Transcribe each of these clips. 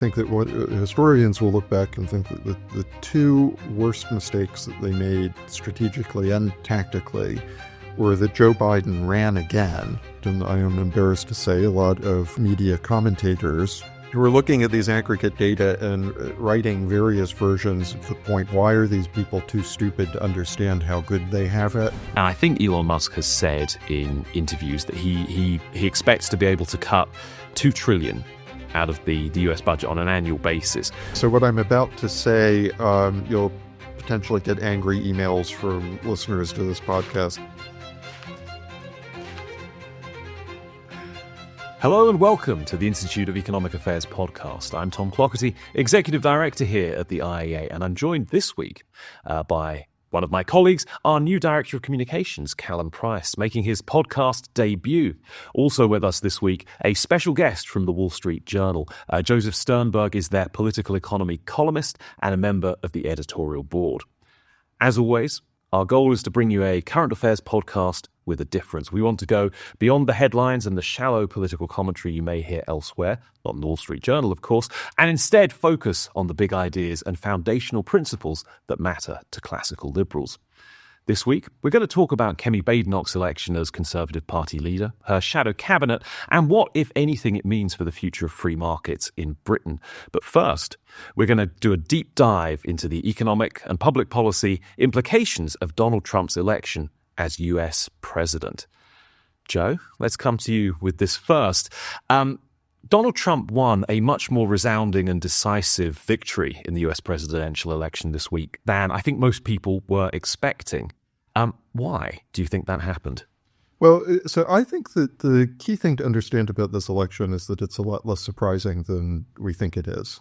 think that what historians will look back and think that the two worst mistakes that they made strategically and tactically were that Joe Biden ran again. And I am embarrassed to say a lot of media commentators who were looking at these aggregate data and writing various versions of the point, why are these people too stupid to understand how good they have it? And I think Elon Musk has said in interviews that he expects to be able to cut $2 trillion out of the US budget on an annual basis. So what I'm about to say, you'll potentially get angry emails from listeners to this podcast. Hello and welcome to the Institute of Economic Affairs podcast. I'm Tom Clougherty, Executive Director here at the IEA, and I'm joined this week by one of my colleagues, our new Director of Communications, Callum, making his podcast debut. Also with us this week, a special guest from the Wall Street Journal. Joseph Sternberg is their political economy columnist and a member of the editorial board. As always, our goal is to bring you a current affairs podcast with a difference. We want to go beyond the headlines and the shallow political commentary you may hear elsewhere, not in the Wall Street Journal, of course, and instead focus on the big ideas and foundational principles that matter to classical liberals. This week, we're going to talk about Kemi Badenoch's election as Conservative Party leader, her shadow cabinet, and what, if anything, it means for the future of free markets in Britain. But first, we're going to do a deep dive into the economic and public policy implications of Donald Trump's election as US president. Joe, let's come to you with this first. Donald Trump won a much more resounding and decisive victory in the US presidential election this week than I think most people were expecting. Why do you think that happened? Well, so I think that the key thing to understand about this election is that it's a lot less surprising than we think it is.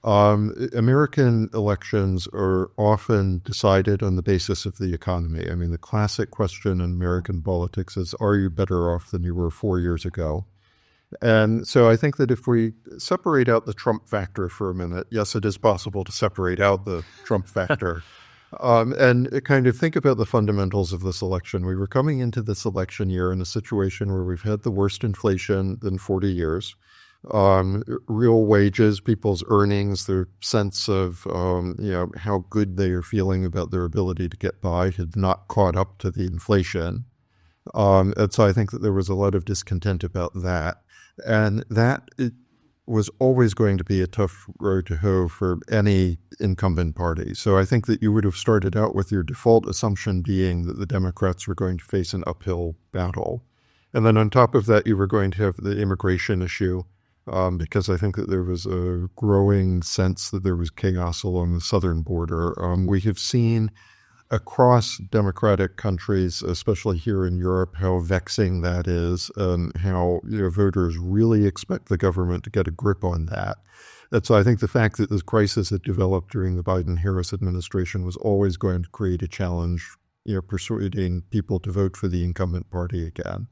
American elections are often decided on the basis of the economy. I mean, the classic question in American politics is, are you better off than you were 4 years ago? And so I think that if we separate out the Trump factor for a minute, yes, it is possible to separate out the Trump factor and kind of think about the fundamentals of this election. We were coming into this election year in a situation where we've had the worst inflation in 40 years. Real wages, people's earnings, their sense of how good they are feeling about their ability to get by had not caught up to the inflation. And so I think that there was a lot of discontent about that. And that it was always going to be a tough road to hoe for any incumbent party. So I think that you would have started out with your default assumption being that the Democrats were going to face an uphill battle. And then on top of that, you were going to have the immigration issue, because I think that there was a growing sense that there was chaos along the southern border. We have seen across democratic countries, especially here in Europe, how vexing that is and how voters really expect the government to get a grip on that. And so I think the fact that this crisis had developed during the Biden-Harris administration was always going to create a challenge, persuading people to vote for the incumbent party again.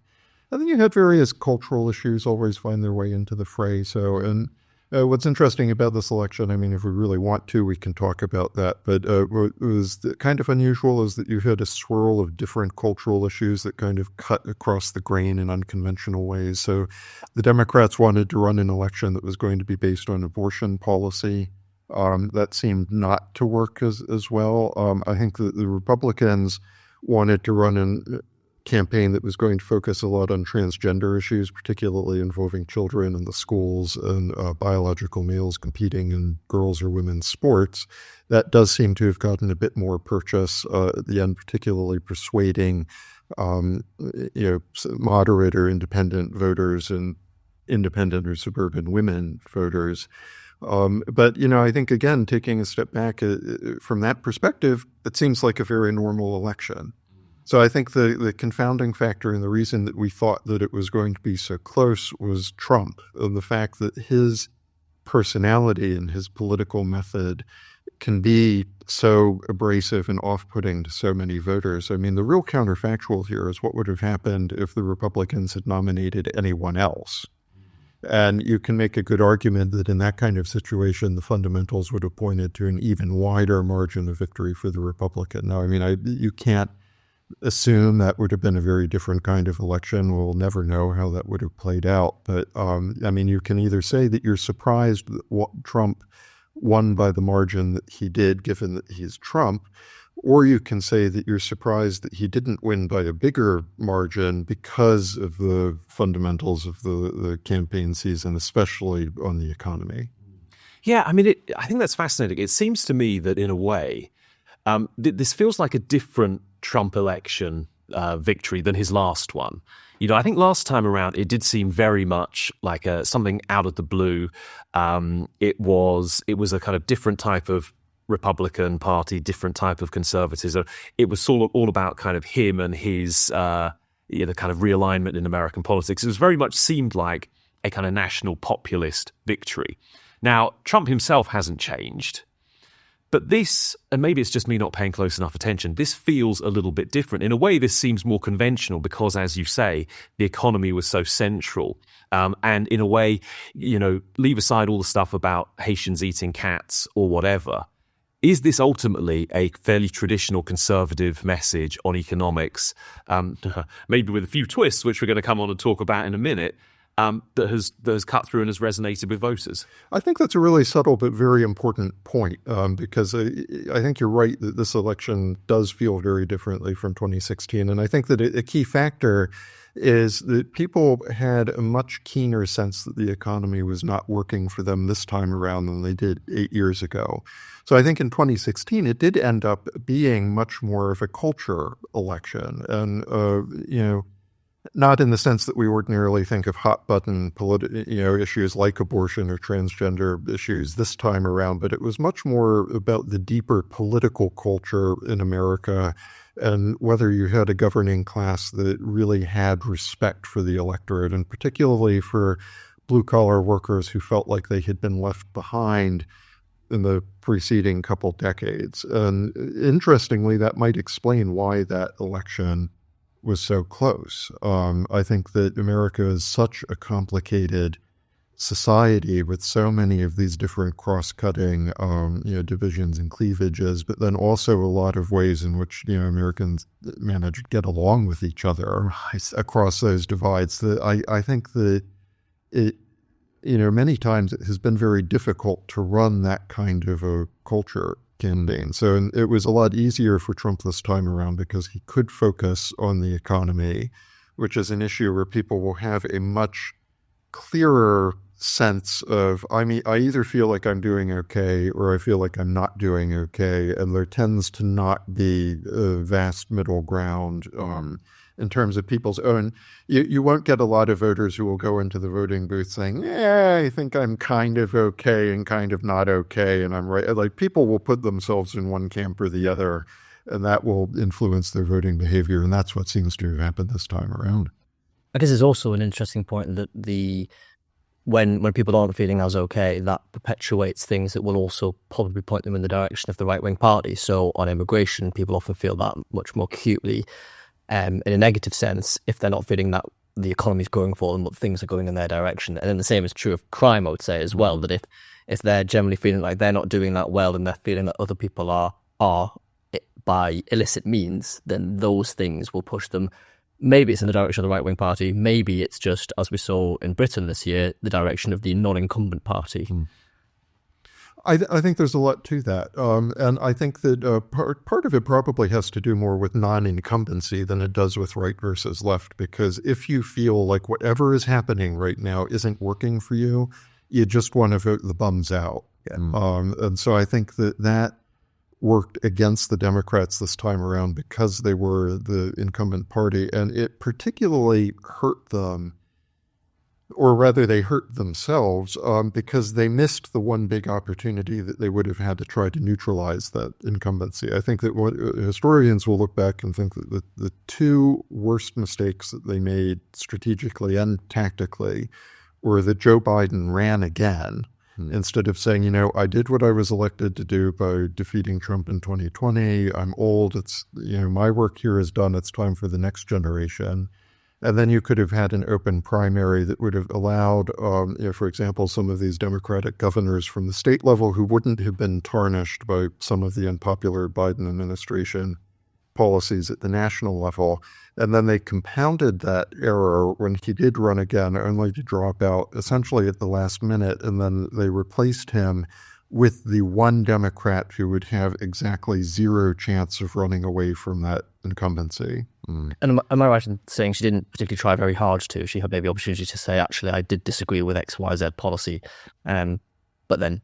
And then you had various cultural issues always find their way into the fray. So, what's interesting about this election, I mean, if we really want to, we can talk about that. But what was kind of unusual is that you had a swirl of different cultural issues that kind of cut across the grain in unconventional ways. So the Democrats wanted to run an election that was going to be based on abortion policy. That seemed not to work as well. I think that the Republicans wanted to run an campaign that was going to focus a lot on transgender issues, particularly involving children in the schools and biological males competing in girls' or women's sports. That does seem to have gotten a bit more purchase at the end, particularly persuading moderate or independent voters and independent or suburban women voters. But I think, again, taking a step back from that perspective, it seems like a very normal election. So I think the confounding factor and the reason that we thought that it was going to be so close was Trump, and the fact that his personality and his political method can be so abrasive and off-putting to so many voters. I mean, the real counterfactual here is what would have happened if the Republicans had nominated anyone else. And you can make a good argument that in that kind of situation, the fundamentals would have pointed to an even wider margin of victory for the Republican. Now, I mean, you can't assume that would have been a very different kind of election. We'll never know how that would have played out. But, I mean, you can either say that you're surprised that Trump won by the margin that he did, given that he's Trump, or you can say that you're surprised that he didn't win by a bigger margin because of the fundamentals of the campaign season, especially on the economy. Yeah, I mean, I think that's fascinating. It seems to me that in a way, this feels like a different Trump election victory than his last one. You know, I think last time around, it did seem very much like something out of the blue. It was a kind of different type of Republican Party, different type of conservatism. It was all about kind of him and his kind of realignment in American politics. It was very much seemed like a kind of national populist victory. Now, Trump himself hasn't changed. But this, and maybe it's just me not paying close enough attention, this feels a little bit different. In a way, this seems more conventional because, as you say, the economy was so central. And in a way, you know, leave aside all the stuff about Haitians eating cats or whatever. Is this ultimately a fairly traditional conservative message on economics, maybe with a few twists, which we're going to come on and talk about in a minute, that has cut through and has resonated with voters? I think that's a really subtle but very important point, because I think you're right that this election does feel very differently from 2016. And I think that a key factor is that people had a much keener sense that the economy was not working for them this time around than they did 8 years ago. So I think in 2016, it did end up being much more of a culture election. And, not in the sense that we ordinarily think of hot-button issues like abortion or transgender issues this time around, but it was much more about the deeper political culture in America and whether you had a governing class that really had respect for the electorate, and particularly for blue-collar workers who felt like they had been left behind in the preceding couple decades. And interestingly, that might explain why that election was so close. I think that America is such a complicated society with so many of these different cross-cutting divisions and cleavages, but then also a lot of ways in which Americans manage to get along with each other across those divides. That I think that it many times it has been very difficult to run that kind of a culture campaign. So it was a lot easier for Trump this time around because he could focus on the economy, which is an issue where people will have a much clearer sense of, I either feel like I'm doing okay or I feel like I'm not doing okay. And there tends to not be a vast middle ground in terms of people's own. You won't get a lot of voters who will go into the voting booth saying, I think I'm kind of okay and kind of not okay, and I'm right. Like, people will put themselves in one camp or the other, and that will influence their voting behavior, and that's what seems to have happened this time around. I guess it's also an interesting point that when people aren't feeling as okay, that perpetuates things that will also probably point them in the direction of the right-wing party. So on immigration, people often feel that much more acutely. In a negative sense, if they're not feeling that the economy is going for them, but things are going in their direction. And then the same is true of crime, I would say, as well, that if they're generally feeling like they're not doing that well and they're feeling that other people are by illicit means, then those things will push them. Maybe it's in the direction of the right-wing party. Maybe it's just, as we saw in Britain this year, the direction of the non-incumbent party. I think there's a lot to that. And I think that part of it probably has to do more with non-incumbency than it does with right versus left, because if you feel like whatever is happening right now isn't working for you, you just want to vote the bums out. And so I think that worked against the Democrats this time around because they were the incumbent party, and it particularly hurt them, or rather they hurt themselves, because they missed the one big opportunity that they would have had to try to neutralize that incumbency. I think that historians will look back and think that the two worst mistakes that they made strategically and tactically were that Joe Biden ran again, instead of saying, I did what I was elected to do by defeating Trump in 2020. I'm old. It's, my work here is done. It's time for the next generation. And then you could have had an open primary that would have allowed, for example, some of these Democratic governors from the state level who wouldn't have been tarnished by some of the unpopular Biden administration policies at the national level. And then they compounded that error when he did run again, only to drop out essentially at the last minute. And then they replaced him with the one Democrat who would have exactly zero chance of running away from that incumbency. And am I right in saying she didn't particularly try very hard to? She had maybe the opportunity to say, actually, I did disagree with X, Y, Z policy, but then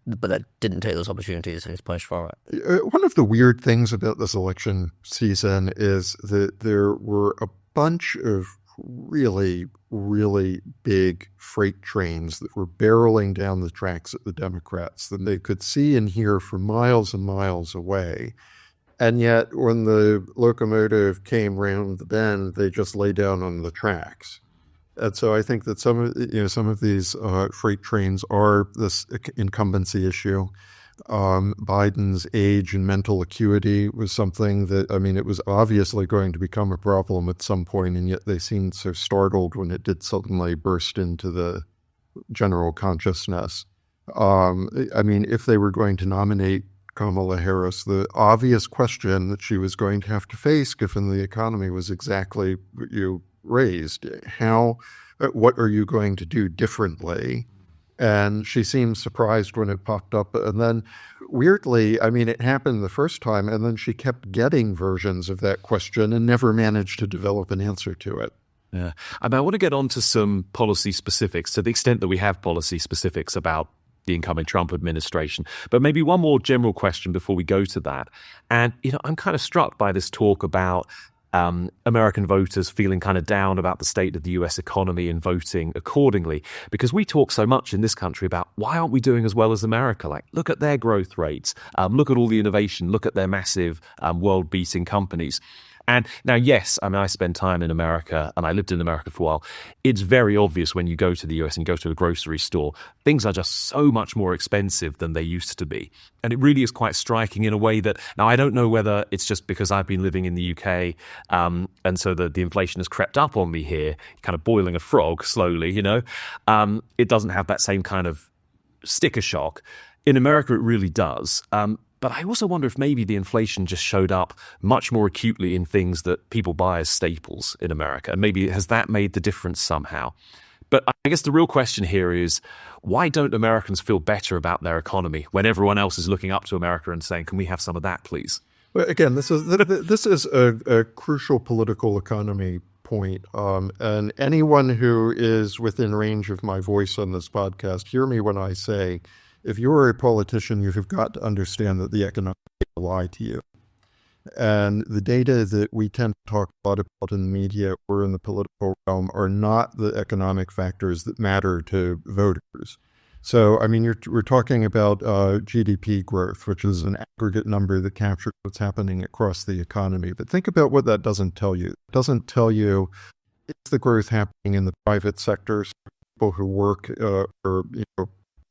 didn't take those opportunities and just punished for it. One of the weird things about this election season is that there were a bunch of really, really big freight trains that were barreling down the tracks at the Democrats that they could see and hear for miles and miles away. And yet when the locomotive came round the bend, they just lay down on the tracks. And so I think that some of these freight trains are this incumbency issue. Biden's age and mental acuity was something that, it was obviously going to become a problem at some point, and yet they seemed so startled when it did suddenly burst into the general consciousness. If they were going to nominate Kamala Harris, the obvious question that she was going to have to face, given the economy, was exactly what you raised. What are you going to do differently? And she seemed surprised when it popped up. And then weirdly, it happened the first time, and then she kept getting versions of that question and never managed to develop an answer to it. Yeah. I want to get on to some policy specifics, to the extent that we have policy specifics about the incoming Trump administration. But maybe one more general question before we go to that. And, I'm kind of struck by this talk about American voters feeling kind of down about the state of the US economy and voting accordingly, because we talk so much in this country about why aren't we doing as well as America? Like, look at their growth rates, look at all the innovation, look at their massive world-beating companies. And now, yes, I spend time in America and I lived in America for a while. It's very obvious when you go to the US and go to a grocery store, things are just so much more expensive than they used to be. And it really is quite striking in a way that, now I don't know whether it's just because I've been living in the UK and so the inflation has crept up on me here, kind of boiling a frog slowly, it doesn't have that same kind of sticker shock. In America, it really does. But I also wonder if maybe the inflation just showed up much more acutely in things that people buy as staples in America. And maybe has that made the difference somehow? But I guess the real question here is, why don't Americans feel better about their economy when everyone else is looking up to America and saying, can we have some of that, please? Well, again, this is a crucial political economy point. And anyone who is within range of my voice on this podcast, hear me when I say, if you're a politician, you have got to understand that the economic data lie to you. And the data that we tend to talk a lot about in the media or in the political realm are not the economic factors that matter to voters. So, we're talking about GDP growth, which is an aggregate number that captures what's happening across the economy. But think about what that doesn't tell you. It doesn't tell you, is the growth happening in the private sector? So people who work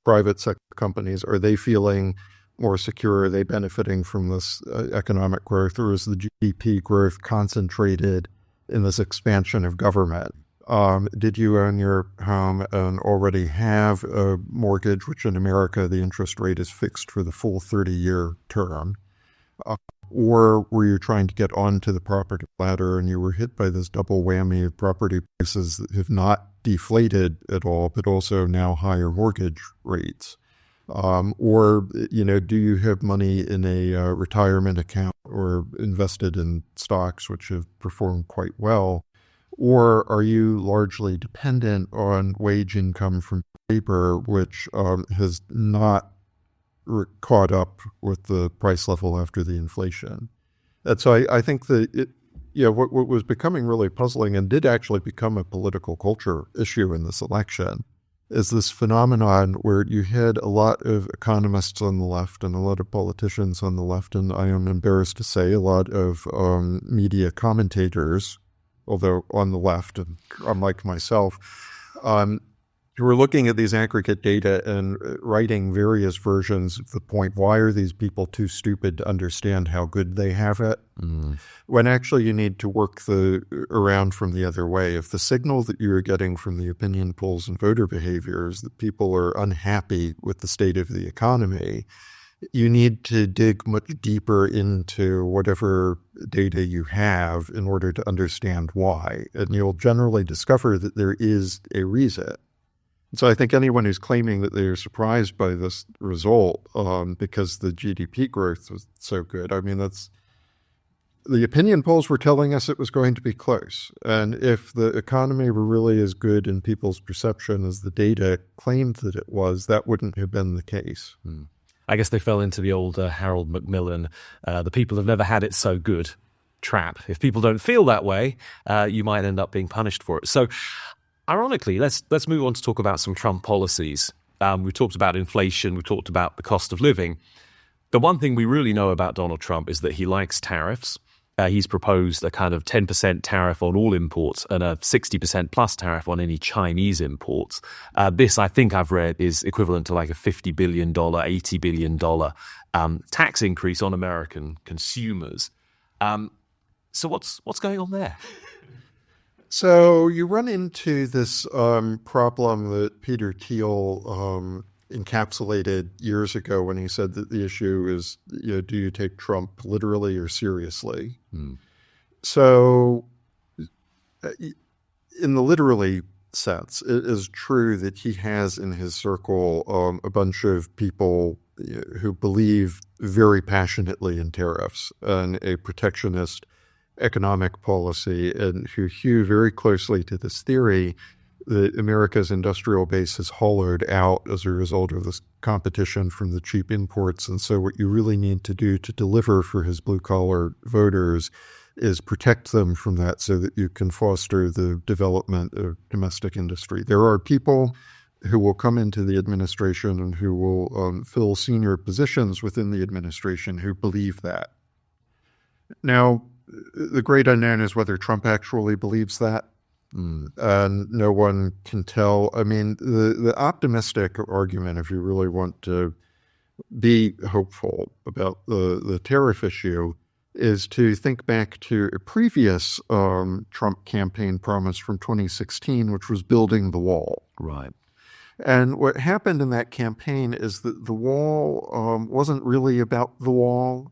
private sector companies, are they feeling more secure? Are they benefiting from this economic growth, or is the GDP growth concentrated in this expansion of government? Did you own your home and already have a mortgage, which in America the interest rate is fixed for the full 30-year term? Or were you trying to get onto the property ladder and you were hit by this double whammy of property prices that have not deflated at all, but also now higher mortgage rates? Or do you have money in a retirement account or invested in stocks, which have performed quite well? Or are you largely dependent on wage income from labor, which has not caught up with the price level after the inflation? And so I think that what was becoming really puzzling and did actually become a political culture issue in this election is this phenomenon where you had a lot of economists on the left and a lot of politicians on the left, and I am embarrassed to say a lot of media commentators, although on the left, and unlike myself, who were looking at these aggregate data and writing various versions of the point, why are these people too stupid to understand how good they have it? When actually you need to work around from the other way. If the signal that you're getting from the opinion polls and voter behavior is that people are unhappy with the state of the economy, you need to dig much deeper into whatever data you have in order to understand why. And you'll generally discover that there is a reason. So I think anyone who's claiming that they're surprised by this result because the GDP growth was so good, I mean, the opinion polls were telling us it was going to be close. And if the economy were really as good in people's perception as the data claimed that it was, that wouldn't have been the case. I guess they fell into the old Harold Macmillan, the people have never had it so good trap. If people don't feel that way, you might end up being punished for it. So ironically, let's move on to talk about some Trump policies. We've talked about inflation. We've talked about the cost of living. The one thing we really know about Donald Trump is that he likes tariffs. He's proposed a kind of 10% tariff on all imports and a 60% plus tariff on any Chinese imports. This, I think I've read, is equivalent to like a $50 billion, $80 billion tax increase on American consumers. So what's going on there? So you run into this problem that Peter Thiel encapsulated years ago when he said that the issue is, do you take Trump literally or seriously? So in the literally sense, it is true that he has in his circle a bunch of people who believe very passionately in tariffs and a protectionist economic policy, and who hew very closely to this theory that America's industrial base has hollowed out as a result of this competition from the cheap imports. And so what you really need to do to deliver for his blue-collar voters is protect them from that so that you can foster the development of domestic industry. There are people who will come into the administration and who will fill senior positions within the administration who believe that. Now, the great unknown is whether Trump actually believes that. And no one can tell. I mean, the optimistic argument, if you really want to be hopeful about the tariff issue, is to think back to a previous Trump campaign promise from 2016, which was building the wall. Right. And what happened in that campaign is that the wall wasn't really about the wall.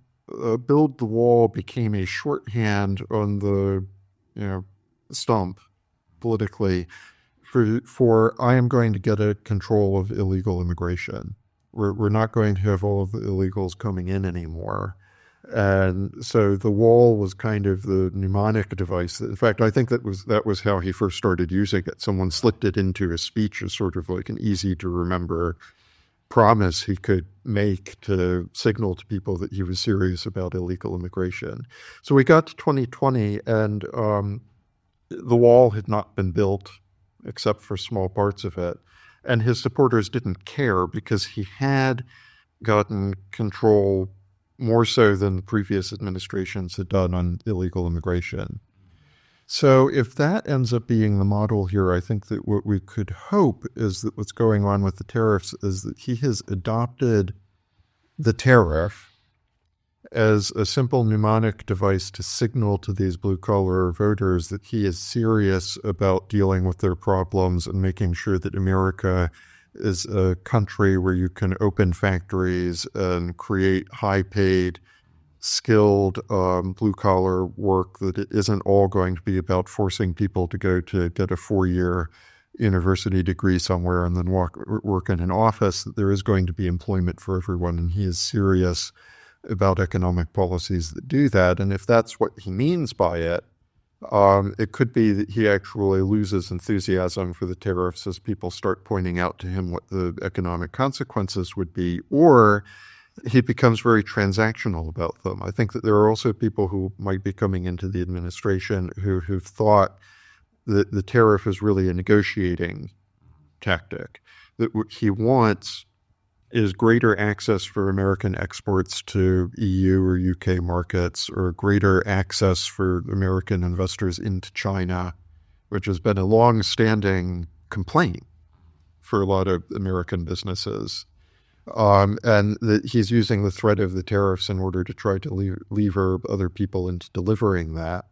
Build the wall became a shorthand on the stump politically for I am going to get a control of illegal immigration. We're not going to have all of the illegals coming in anymore. And so the wall was kind of the mnemonic device. In fact, I think that was how he first started using it. Someone slipped it into his speech as sort of like an easy to remember promise he could make to signal to people that he was serious about illegal immigration. So we got to 2020 and the wall had not been built except for small parts of it. And his supporters didn't care because he had gotten control more so than the previous administrations had done on illegal immigration. So if that ends up being the model here, I think that what we could hope is that what's going on with the tariffs is that he has adopted the tariff as a simple mnemonic device to signal to these blue-collar voters that he is serious about dealing with their problems and making sure that America is a country where you can open factories and create high-paid, skilled blue-collar work, that it isn't all going to be about forcing people to go to get a 4-year university degree somewhere and then work in an office, that there is going to be employment for everyone, and he is serious about economic policies that do that. And if that's what he means by it, it could be that he actually loses enthusiasm for the tariffs as people start pointing out to him what the economic consequences would be, or he becomes very transactional about them. I think that there are also people who might be coming into the administration who've thought that the tariff is really a negotiating tactic, that what he wants is greater access for American exports to EU or UK markets, or greater access for American investors into China, which has been a long-standing complaint for a lot of American businesses. And that he's using the threat of the tariffs in order to try to lever other people into delivering that.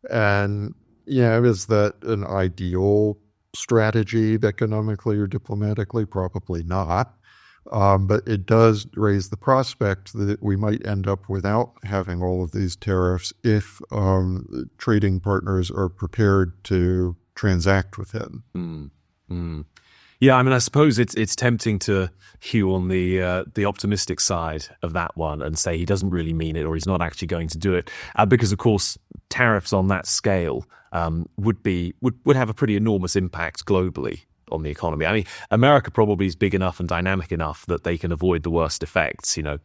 And, is that an ideal strategy economically or diplomatically? Probably not. But it does raise the prospect that we might end up without having all of these tariffs if trading partners are prepared to transact with him. Yeah, I mean, I suppose it's tempting to hew on the optimistic side of that one and say he doesn't really mean it or he's not actually going to do it, because of course tariffs on that scale would have a pretty enormous impact globally on the economy. I mean, America probably is big enough and dynamic enough that they can avoid the worst effects. You know,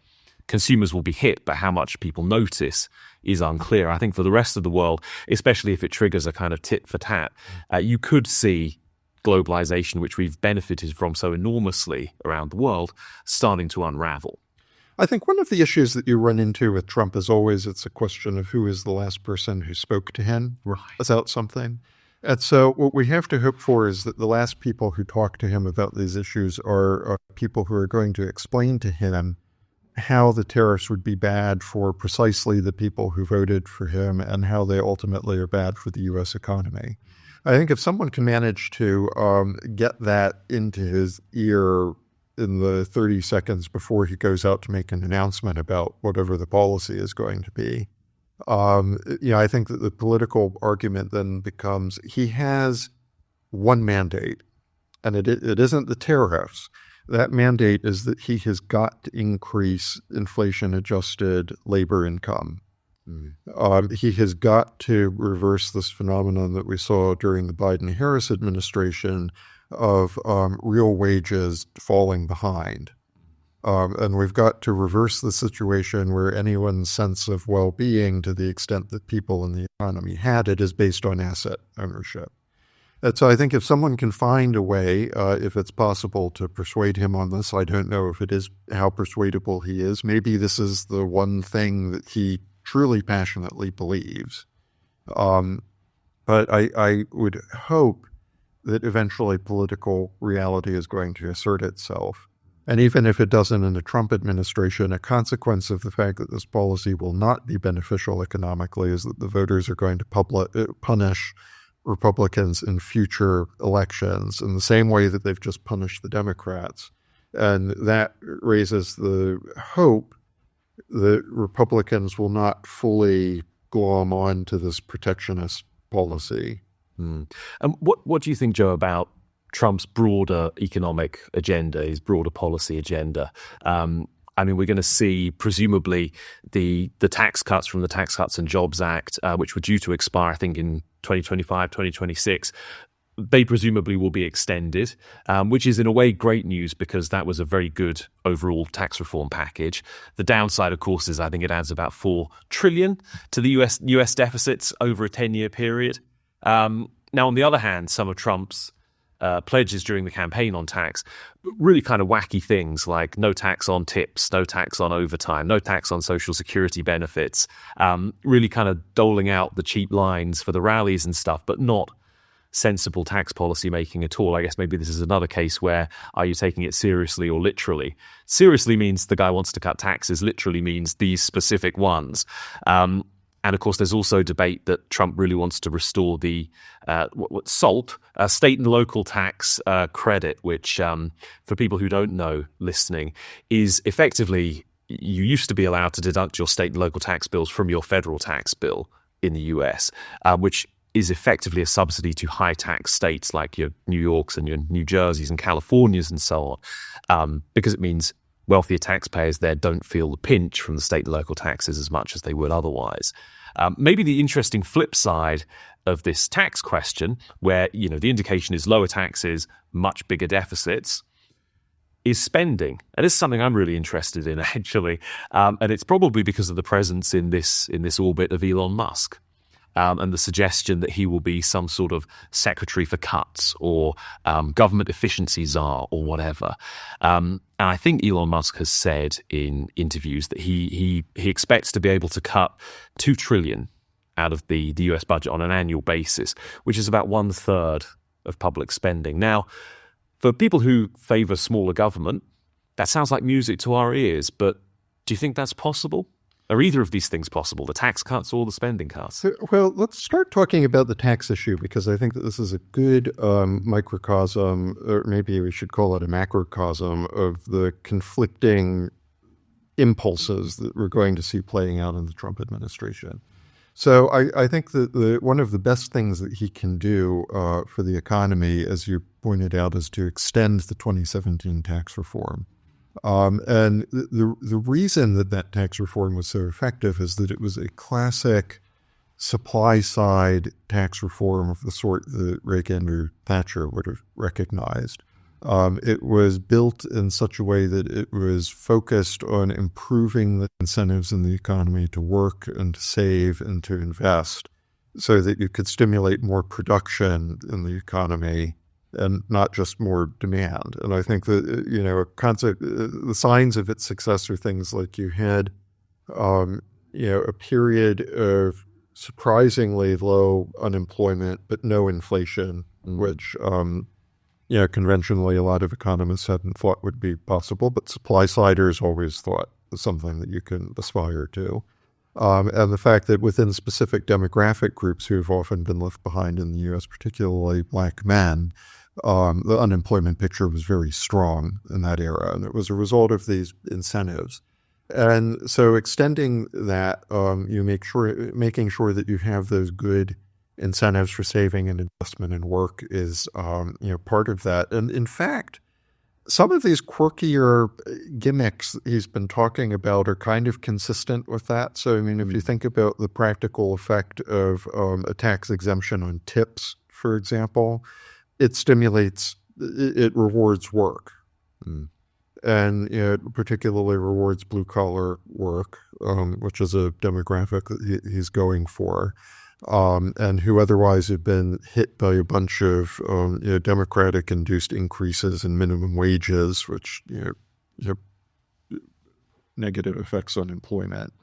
consumers will be hit, but how much people notice is unclear. I think for the rest of the world, especially if it triggers a kind of tit for tat, you could see globalization, which we've benefited from so enormously around the world, starting to unravel. I think one of the issues that you run into with Trump is always it's a question of who is the last person who spoke to him about something. And so what we have to hope for is that the last people who talk to him about these issues are people who are going to explain to him how the tariffs would be bad for precisely the people who voted for him and how they ultimately are bad for the U.S. economy. I think if someone can manage to get that into his ear in the 30 seconds before he goes out to make an announcement about whatever the policy is going to be, I think that the political argument then becomes he has one mandate, and it isn't the tariffs. That mandate is that he has got to increase inflation-adjusted labor income. He has got to reverse this phenomenon that we saw during the Biden-Harris administration of real wages falling behind. And we've got to reverse the situation where anyone's sense of well-being, to the extent that people in the economy had it, is based on asset ownership. And so I think if someone can find a way, if it's possible to persuade him on this, I don't know if it is how persuadable he is. Maybe this is the one thing that he truly passionately believes. But I would hope that eventually political reality is going to assert itself. And even if it doesn't in the Trump administration, a consequence of the fact that this policy will not be beneficial economically is that the voters are going to punish Republicans in future elections in the same way that they've just punished the Democrats. And that raises the hope that Republicans will not fully glom on to this protectionist policy. And what do you think, Joe, about Trump's broader economic agenda, his broader policy agenda? I mean, we're going to see, presumably, the tax cuts from the Tax Cuts and Jobs Act, which were due to expire, I think, in 2025, 2026. They presumably will be extended, which is in a way great news because that was a very good overall tax reform package. The downside, of course, is I think it adds about $4 trillion to the US deficits over a 10-year period. Now, on the other hand, some of Trump's pledges during the campaign on tax, really kind of wacky things like no tax on tips, no tax on overtime, no tax on Social Security benefits, really kind of doling out the cheap lines for the rallies and stuff, but not sensible tax policy making at all. I guess maybe this is another case where are you taking it seriously or literally? Seriously means the guy wants to cut taxes, literally means these specific ones. And of course, there's also debate that Trump really wants to restore the SALT, state and local tax credit, which for people who don't know listening, is effectively you used to be allowed to deduct your state and local tax bills from your federal tax bill in the US, which is effectively a subsidy to high tax states like your New Yorks and your New Jerseys and Californias and so on, because it means wealthier taxpayers there don't feel the pinch from the state and local taxes as much as they would otherwise. Maybe the interesting flip side of this tax question, where the indication is lower taxes, much bigger deficits, is spending. And this is something I'm really interested in, actually. And it's probably because of the presence in this orbit of Elon Musk. And the suggestion that he will be some sort of secretary for cuts or government efficiency czar or whatever. And I think Elon Musk has said in interviews that he expects to be able to cut $2 trillion out of the US budget on an annual basis, which is about 1/3 of public spending. Now, for people who favor smaller government, that sounds like music to our ears, but do you think that's possible? Are either of these things possible, the tax cuts or the spending cuts? Well, let's start talking about the tax issue, because I think that this is a good microcosm, or maybe we should call it a macrocosm, of the conflicting impulses that we're going to see playing out in the Trump administration. So I think that one of the best things that he can do for the economy, as you pointed out, is to extend the 2017 tax reform. And the reason that tax reform was so effective is that it was a classic supply-side tax reform of the sort that Reagan or Thatcher would have recognized. It was built in such a way that it was focused on improving the incentives in the economy to work and to save and to invest, so that you could stimulate more production in the economy and not just more demand. And I think that, the signs of its success are things like you had, a period of surprisingly low unemployment, but no inflation, which, conventionally a lot of economists hadn't thought would be possible, but supply-siders always thought was something that you can aspire to. And the fact that within specific demographic groups who have often been left behind in the U.S., particularly Black men, the unemployment picture was very strong in that era, and it was a result of these incentives. And so extending that, making sure that you have those good incentives for saving and investment and work is, part of that. And in fact, some of these quirkier gimmicks he's been talking about are kind of consistent with that. So, if you think about the practical effect of a tax exemption on tips, for example, it rewards work. And it particularly rewards blue-collar work, which is a demographic that he's going for, and who otherwise have been hit by a bunch of Democratic-induced increases in minimum wages, which have negative effects on employment.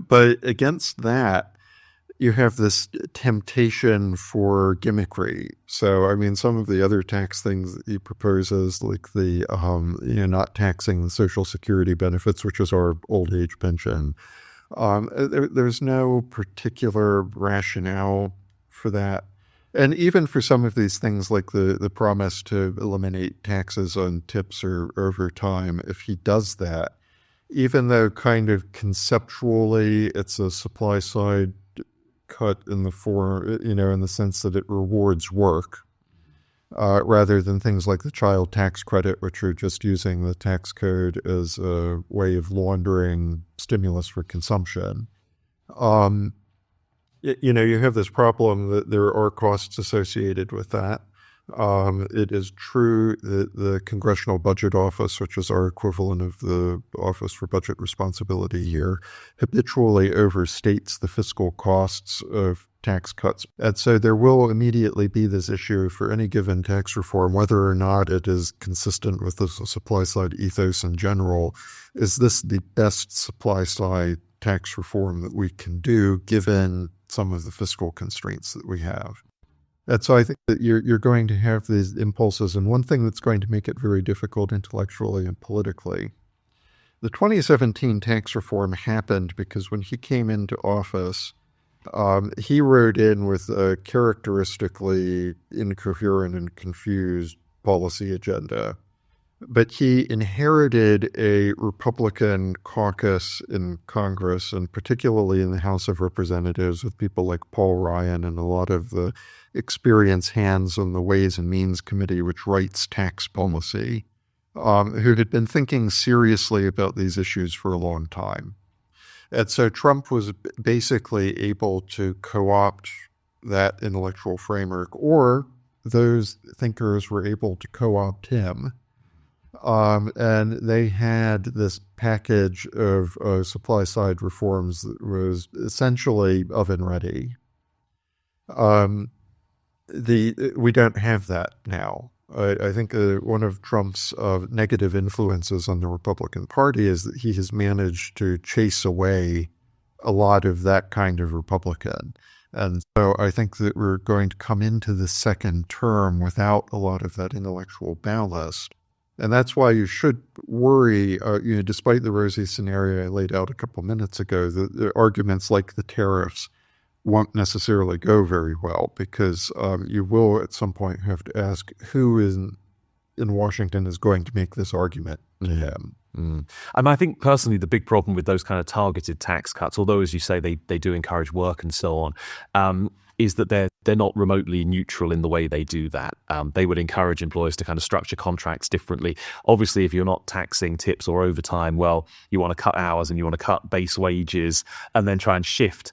But against that, you have this temptation for gimmickry. So, some of the other tax things that he proposes, like the, not taxing the Social Security benefits, which is our old age pension, there's no particular rationale for that. And even for some of these things, like the promise to eliminate taxes on tips or overtime, if he does that, even though kind of conceptually it's a supply side cut in the form, in the sense that it rewards work, rather than things like the child tax credit, which are just using the tax code as a way of laundering stimulus for consumption. You have this problem that there are costs associated with that. It is true that the Congressional Budget Office, which is our equivalent of the Office for Budget Responsibility here, habitually overstates the fiscal costs of tax cuts. And so there will immediately be this issue for any given tax reform, whether or not it is consistent with the supply-side ethos in general. Is this the best supply-side tax reform that we can do, given some of the fiscal constraints that we have? And so I think that you're going to have these impulses, and one thing that's going to make it very difficult intellectually and politically. The 2017 tax reform happened because when he came into office, he rode in with a characteristically incoherent and confused policy agenda. But he inherited a Republican caucus in Congress, and particularly in the House of Representatives, with people like Paul Ryan and a lot of the experienced hands on the Ways and Means Committee, which writes tax policy, who had been thinking seriously about these issues for a long time. And so Trump was basically able to co-opt that intellectual framework, or those thinkers were able to co-opt him. And they had this package of supply-side reforms that was essentially oven-ready. We don't have that now. I think one of Trump's negative influences on the Republican Party is that he has managed to chase away a lot of that kind of Republican. And so I think that we're going to come into the second term without a lot of that intellectual ballast. And that's why you should worry, despite the rosy scenario I laid out a couple minutes ago, the arguments like the tariffs won't necessarily go very well, because you will at some point have to ask who in Washington is going to make this argument to him. I think personally the big problem with those kind of targeted tax cuts, although as you say they do encourage work and so on, is that they're not remotely neutral in the way they do that. They would encourage employers to kind of structure contracts differently. Obviously, if you're not taxing tips or overtime, well, you want to cut hours and you want to cut base wages and then try and shift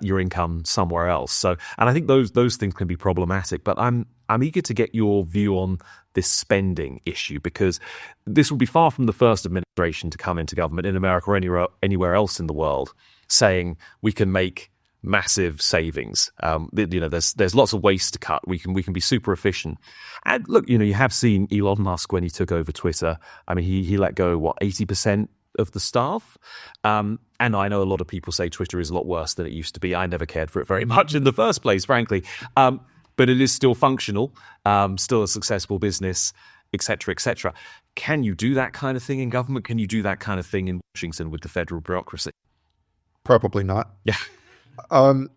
your income somewhere else. So, and I think those things can be problematic. But I'm eager to get your view on this spending issue, because this will be far from the first administration to come into government in America or anywhere else in the world saying we can make massive savings. There's lots of waste to cut. We can be super efficient. And look, you have seen Elon Musk when he took over Twitter. I mean, he let go 80% of the staff. And I know a lot of people say Twitter is a lot worse than it used to be. I never cared for it very much in the first place, frankly. But it is still functional, still a successful business, et cetera, et cetera. Can you do that kind of thing in government? Can you do that kind of thing in Washington with the federal bureaucracy? Probably not. Yeah. On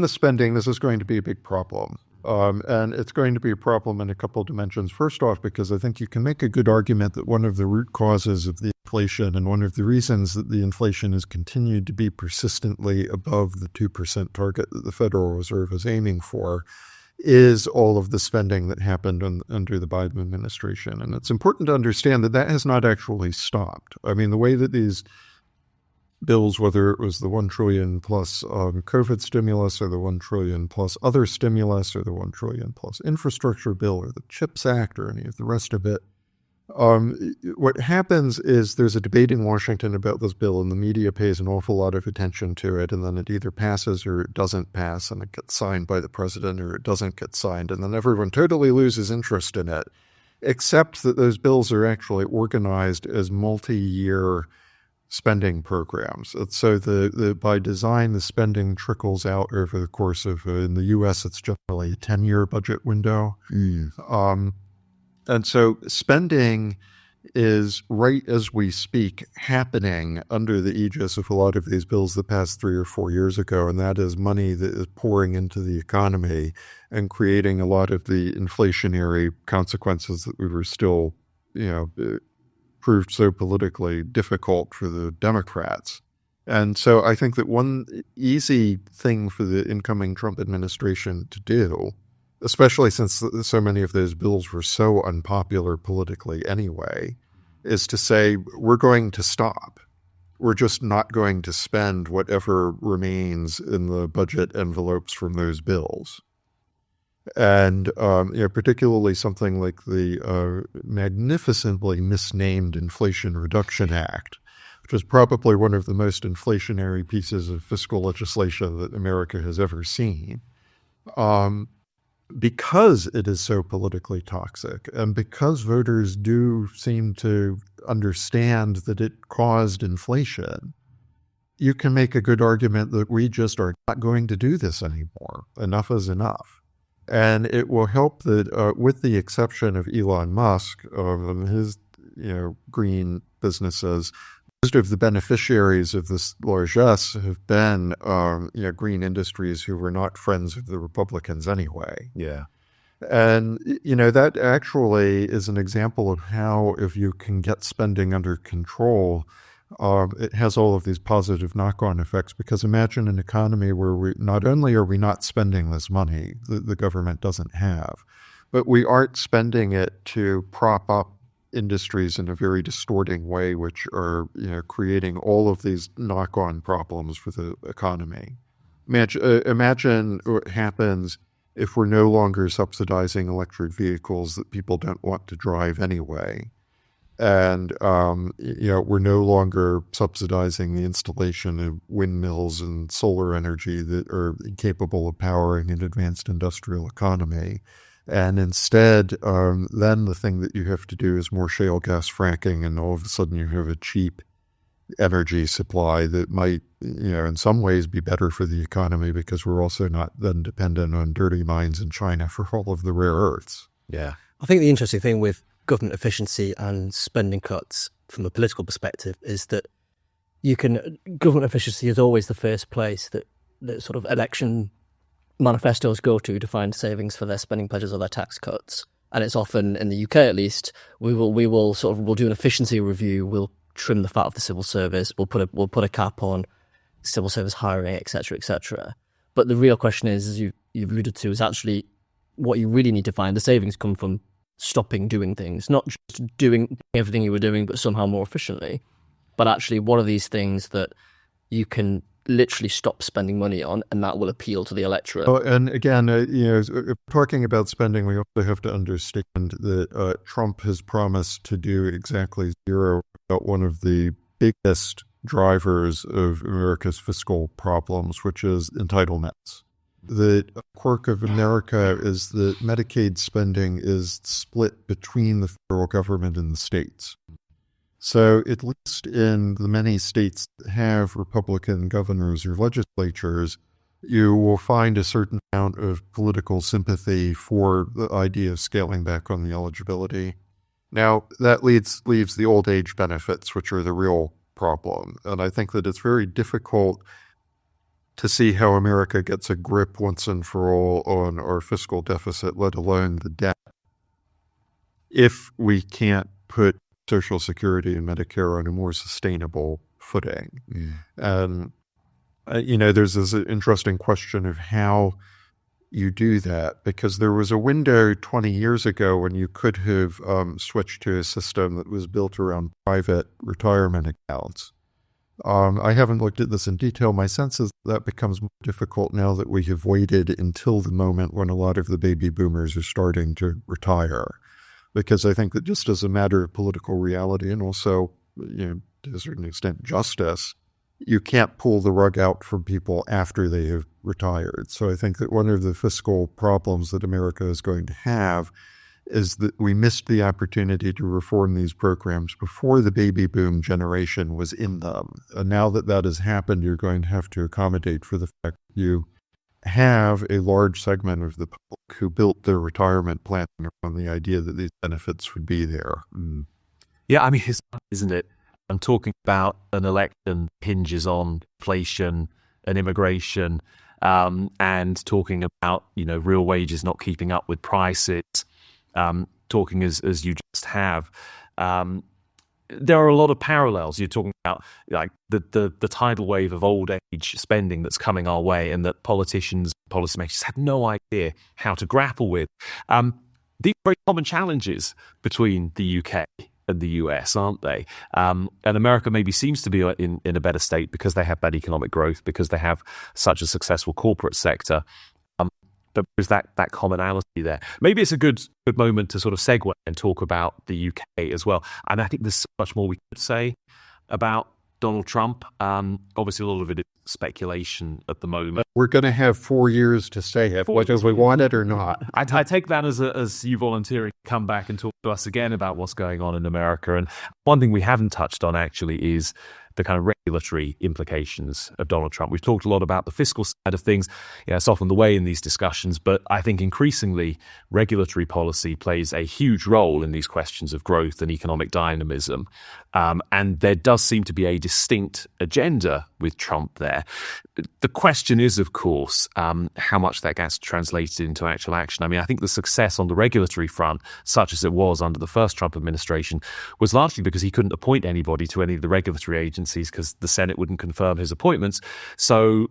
the spending, this is going to be a big problem. And it's going to be a problem in a couple of dimensions. First off, because I think you can make a good argument that one of the root causes of the inflation and one of the reasons that the inflation has continued to be persistently above the 2% target that the Federal Reserve is aiming for is all of the spending that happened under the Biden administration. And it's important to understand that has not actually stopped. I mean, the way that these bills, whether it was the $1 trillion plus COVID stimulus or the $1 trillion plus other stimulus or the $1 trillion plus infrastructure bill or the CHIPS Act or any of the rest of it, what happens is there's a debate in Washington about this bill, and the media pays an awful lot of attention to it, and then it either passes or it doesn't pass, and it gets signed by the president or it doesn't get signed, and then everyone totally loses interest in it, except that those bills are actually organized as multi-year spending programs. So by design, the spending trickles out over the course of, in the U.S., it's generally a 10-year budget window. And so spending is, right as we speak, happening under the aegis of a lot of these bills that passed 3 or 4 years ago, and that is money that is pouring into the economy and creating a lot of the inflationary consequences that we were still, proved so politically difficult for the Democrats. And so I think that one easy thing for the incoming Trump administration to do, especially since so many of those bills were so unpopular politically anyway, is to say, we're going to stop. We're just not going to spend whatever remains in the budget envelopes from those bills. And particularly something like the magnificently misnamed Inflation Reduction Act, which is probably one of the most inflationary pieces of fiscal legislation that America has ever seen, because it is so politically toxic and because voters do seem to understand that it caused inflation. You can make a good argument that we just are not going to do this anymore. Enough is enough. And it will help that, with the exception of Elon Musk and his, green businesses, most of the beneficiaries of this largesse have been, green industries who were not friends of the Republicans anyway. Yeah. And, that actually is an example of how, if you can get spending under control, it has all of these positive knock-on effects, because imagine an economy where we not only are we not spending this money that the government doesn't have, but we aren't spending it to prop up industries in a very distorting way, which are creating all of these knock-on problems for the economy. Imagine what happens if we're no longer subsidizing electric vehicles that people don't want to drive anyway. And, we're no longer subsidizing the installation of windmills and solar energy that are capable of powering an advanced industrial economy. And instead, then the thing that you have to do is more shale gas fracking, and all of a sudden you have a cheap energy supply that might, in some ways be better for the economy, because we're also not then dependent on dirty mines in China for all of the rare earths. Yeah. I think the interesting thing with government efficiency and spending cuts from a political perspective is that government efficiency is always the first place that sort of election manifestos go to find savings for their spending pledges or their tax cuts. And it's often, in the UK at least, we'll do an efficiency review, we'll trim the fat of the civil service, we'll put a cap on civil service hiring, etc., etc. But the real question is, as you've alluded to, is actually what you really need to find. The savings come from stopping doing things, not just doing everything you were doing, but somehow more efficiently. But actually, what are these things that you can literally stop spending money on, and that will appeal to the electorate? Oh, and again, talking about spending, we also have to understand that Trump has promised to do exactly zero about one of the biggest drivers of America's fiscal problems, which is entitlements. The quirk of America is that Medicaid spending is split between the federal government and the states. So at least in the many states that have Republican governors or legislatures, you will find a certain amount of political sympathy for the idea of scaling back on the eligibility. Now, that leaves the old age benefits, which are the real problem. And I think that it's very difficult to see how America gets a grip once and for all on our fiscal deficit, let alone the debt, if we can't put Social Security and Medicare on a more sustainable footing. And, there's this interesting question of how you do that, because there was a window 20 years ago when you could have switched to a system that was built around private retirement accounts. I haven't looked at this in detail. My sense is that becomes more difficult now that we have waited until the moment when a lot of the baby boomers are starting to retire. Because I think that just as a matter of political reality and also, to a certain extent, justice, you can't pull the rug out from people after they have retired. So I think that one of the fiscal problems that America is going to have is that we missed the opportunity to reform these programs before the baby boom generation was in them. And now that that has happened, you're going to have to accommodate for the fact that you have a large segment of the public who built their retirement planning around the idea that these benefits would be there. Yeah, I mean, isn't it? I'm talking about an election hinges on inflation and immigration, and talking about, real wages not keeping up with prices, talking as you just have. There are a lot of parallels. You're talking about like the tidal wave of old age spending that's coming our way, and that politicians, policymakers have no idea how to grapple with. These are very common challenges between the UK and the US, aren't they? And America maybe seems to be in a better state because they have that economic growth, because they have such a successful corporate sector. But there's that commonality there. Maybe it's a good moment to sort of segue and talk about the UK as well. And I think there's so much more we could say about Donald Trump. Obviously, a lot of it is speculation at the moment. We're going to have 4 years to say it, whether we want it or not. I take that as you volunteering to come back and talk to us again about what's going on in America. And one thing we haven't touched on actually is the kind of regulatory implications of Donald Trump. We've talked a lot about the fiscal side of things. It's often the way in these discussions, but I think increasingly regulatory policy plays a huge role in these questions of growth and economic dynamism. And there does seem to be a distinct agenda with Trump there. The question is, of course, how much that gets translated into actual action. I mean, I think the success on the regulatory front, such as it was under the first Trump administration, was largely because he couldn't appoint anybody to any of the regulatory agencies because the Senate wouldn't confirm his appointments. So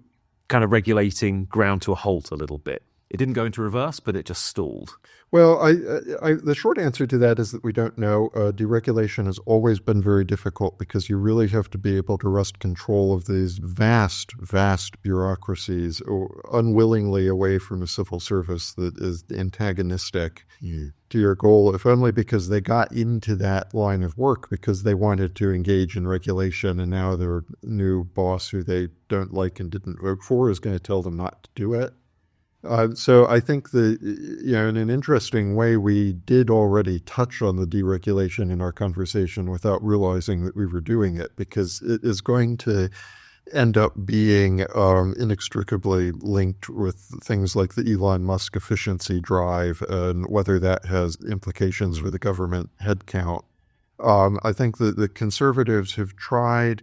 kind of regulating ground to a halt a little bit. It didn't go into reverse, but it just stalled. Well, the short answer to that is that we don't know. Deregulation has always been very difficult because you really have to be able to wrest control of these vast, vast bureaucracies unwillingly away from a civil service that is antagonistic to your goal, if only because they got into that line of work because they wanted to engage in regulation, and now their new boss, who they don't like and didn't vote for, is going to tell them not to do it. So I think that, in an interesting way, we did already touch on the deregulation in our conversation without realizing that we were doing it, because it is going to end up being inextricably linked with things like the Elon Musk efficiency drive and whether that has implications for the government headcount. I think that the conservatives have tried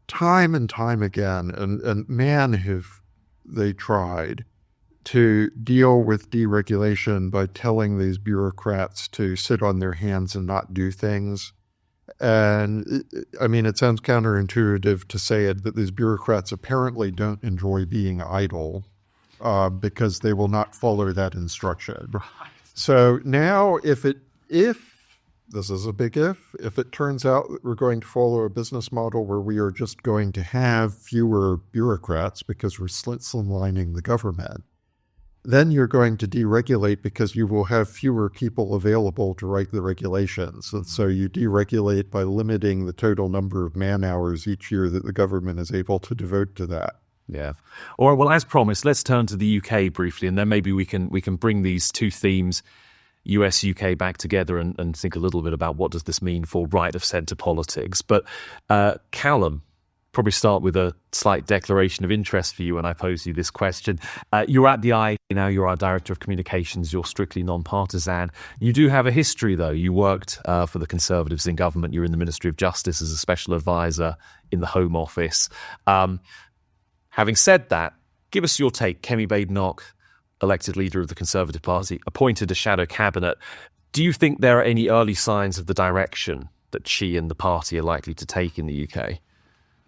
time and time again, and man, have they tried to deal with deregulation by telling these bureaucrats to sit on their hands and not do things. And I mean, it sounds counterintuitive to say it, but these bureaucrats apparently don't enjoy being idle because they will not follow that instruction. Right. So now if this is a big if it turns out that we're going to follow a business model where we are just going to have fewer bureaucrats because we're slimlining the government, then you're going to deregulate because you will have fewer people available to write the regulations. And so you deregulate by limiting the total number of man hours each year that the government is able to devote to that. Yeah. All right. Well, as promised, let's turn to the UK briefly, and then maybe we can bring these two themes, US, UK, back together and think a little bit about what does this mean for right-of-centre politics. But Callum, probably start with a slight declaration of interest for you when I pose you this question. You're at the IEA now, you're our Director of Communications, you're strictly non-partisan. You do have a history, though. You worked for the Conservatives in government. You're in the Ministry of Justice as a special advisor in the Home Office. Having said that, give us your take. Kemi Badenoch, elected leader of the Conservative Party, appointed a shadow cabinet. Do you think there are any early signs of the direction that she and the party are likely to take in the UK?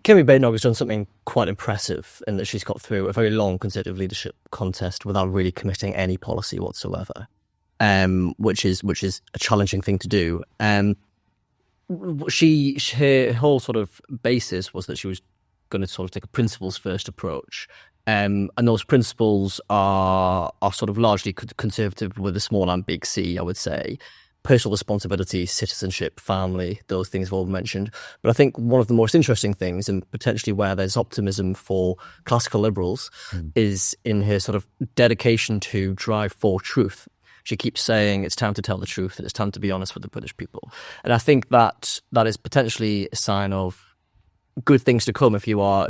Kemi Badenoch has done something quite impressive in that she's got through a very long Conservative leadership contest without really committing any policy whatsoever, which is a challenging thing to do. Her whole sort of basis was that she was going to sort of take a principles-first approach. And those principles are sort of largely conservative with a small and big C, I would say. Personal responsibility, citizenship, family, those things have all been mentioned. But I think one of the most interesting things, and potentially where there's optimism for classical liberals, is in her sort of dedication to drive for truth. She keeps saying it's time to tell the truth and it's time to be honest with the British people. And I think that is potentially a sign of good things to come if you are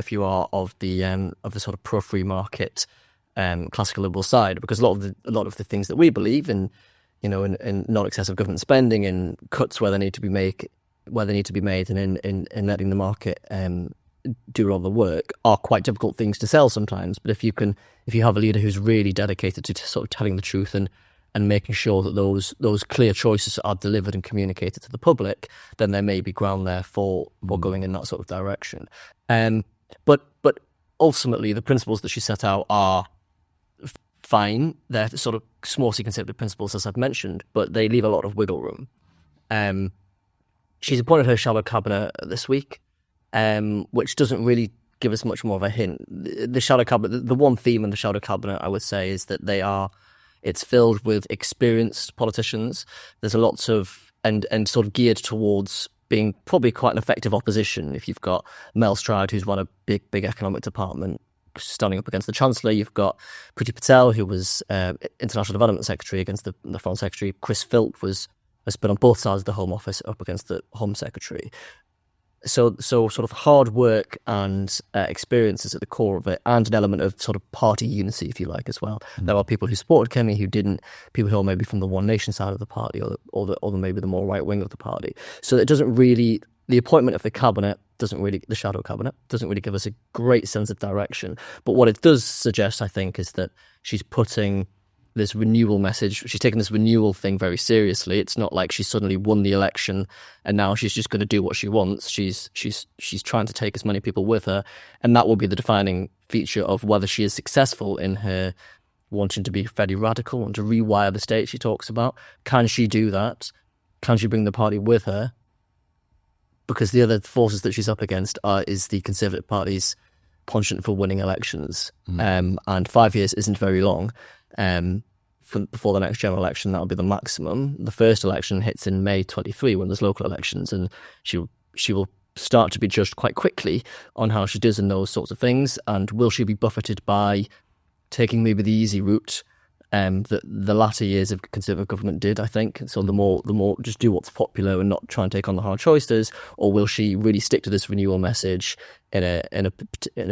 of the sort of pro-free market classical liberal side, because a lot of the things that we believe in, you know, in non-excessive government spending and cuts where they need to be made, and in letting the market do all the work are quite difficult things to sell sometimes. But if you have a leader who's really dedicated to sort of telling the truth and making sure that those clear choices are delivered and communicated to the public, then there may be ground there for going in that sort of direction. But ultimately, the principles that she set out are fine. They're sort of small C conservative principles, as I've mentioned, but they leave a lot of wiggle room. She's appointed her shadow cabinet this week, which doesn't really give us much more of a hint. The shadow cabinet, the one theme in the shadow cabinet, I would say, is that it's filled with experienced politicians. There's a lots of, and sort of geared towards being probably quite an effective opposition. If you've got Mel Stride, who's run a big economic department, standing up against the Chancellor. You've got Priti Patel, who was International Development Secretary, against the Foreign Secretary. Chris Philp has been on both sides of the Home Office, up against the Home Secretary. So sort of hard work and experience is at the core of it, and an element of sort of party unity, if you like, as well. There are people who supported Kemi who didn't, people who are maybe from the One Nation side of the party, or maybe the more right wing of the party. So it doesn't really, the appointment of the cabinet the shadow cabinet doesn't really give us a great sense of direction. But what it does suggest, I think, is that she's putting this renewal message. She's taking this renewal thing very seriously. It's not like she suddenly won the election and now she's just going to do what she wants. She's trying to take as many people with her, and that will be the defining feature of whether she is successful in her wanting to be fairly radical and to rewire the state she talks about. Can she do that? Can she bring the party with her? Because the other forces that she's up against is the Conservative Party's penchant for winning elections. And 5 years isn't very long. Before the next general election, that'll be the maximum. The first election hits in May 23 when there's local elections, and she will start to be judged quite quickly on how she does in those sorts of things. And will she be buffeted by taking maybe the easy route that the latter years of Conservative government did, I think. So the more just do what's popular and not try and take on the hard choices, or will she really stick to this renewal message in a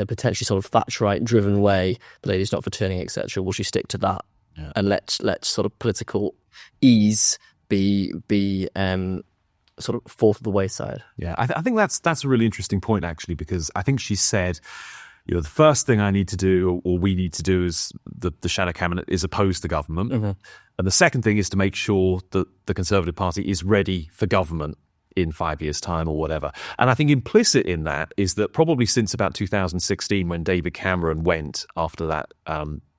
potentially sort of Thatcherite driven way, the ladies not for turning, etc.? Will she stick to that and let sort of political ease be sort of fall to the wayside? Yeah, I think that's a really interesting point, actually, because I think she said, the first thing I need to do, or we need to do, as the shadow cabinet, is oppose the government. Mm-hmm. And the second thing is to make sure that the Conservative Party is ready for government in 5 years' time or whatever. And I think implicit in that is that probably since about 2016, when David Cameron went after that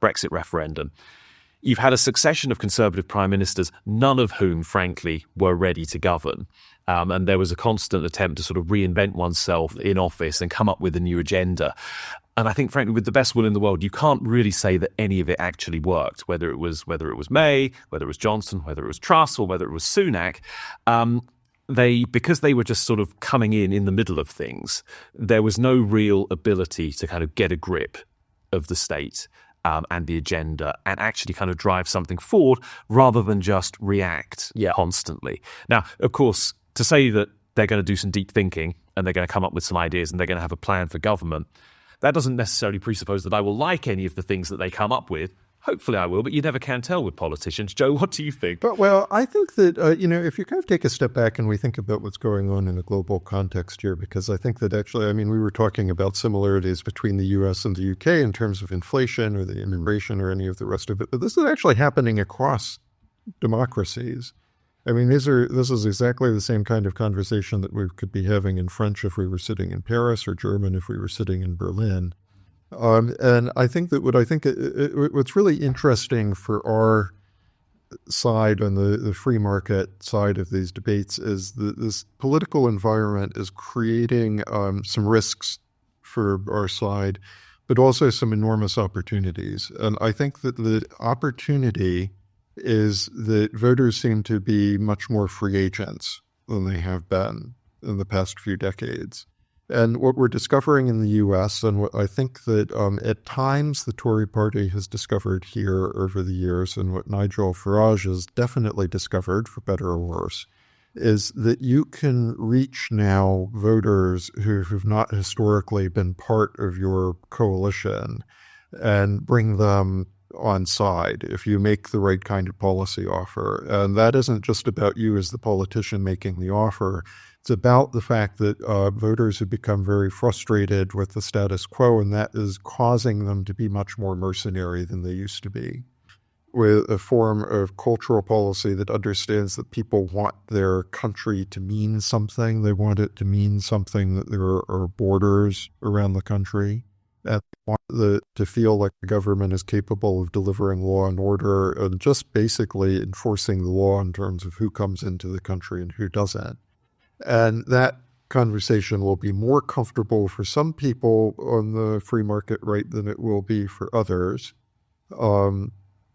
Brexit referendum, you've had a succession of Conservative prime ministers, none of whom, frankly, were ready to govern. And there was a constant attempt to sort of reinvent oneself in office and come up with a new agenda. And I think, frankly, with the best will in the world, you can't really say that any of it actually worked, whether it was May, whether it was Johnson, whether it was Truss, or whether it was Sunak. Because they were just sort of coming in the middle of things, there was no real ability to kind of get a grip of the state and the agenda and actually kind of drive something forward rather than just react constantly. Now, of course, to say that they're going to do some deep thinking and they're going to come up with some ideas and they're going to have a plan for government, that doesn't necessarily presuppose that I will like any of the things that they come up with. Hopefully I will, but you never can tell with politicians. Joe, what do you think? Well, I think that, if you kind of take a step back and we think about what's going on in a global context here, because I think that actually, we were talking about similarities between the U.S. and the U.K. in terms of inflation or the immigration or any of the rest of it, but this is actually happening across democracies. This is exactly the same kind of conversation that we could be having in French if we were sitting in Paris, or German if we were sitting in Berlin. And I think that what's really interesting for our side on the free market side of these debates is that this political environment is creating some risks for our side, but also some enormous opportunities. And I think that the opportunity is that voters seem to be much more free agents than they have been in the past few decades. And what we're discovering in the U.S., and what I think that at times the Tory party has discovered here over the years, and what Nigel Farage has definitely discovered, for better or worse, is that you can reach now voters who have not historically been part of your coalition and bring them on side if you make the right kind of policy offer. And that isn't just about you as the politician making the offer. It's about the fact that voters have become very frustrated with the status quo, and that is causing them to be much more mercenary than they used to be, with a form of cultural policy that understands that people want their country to mean something. They want it to mean something, that there are borders around the country. And they want to feel like the government is capable of delivering law and order and just basically enforcing the law in terms of who comes into the country and who doesn't. And that conversation will be more comfortable for some people on the free market right than it will be for others. And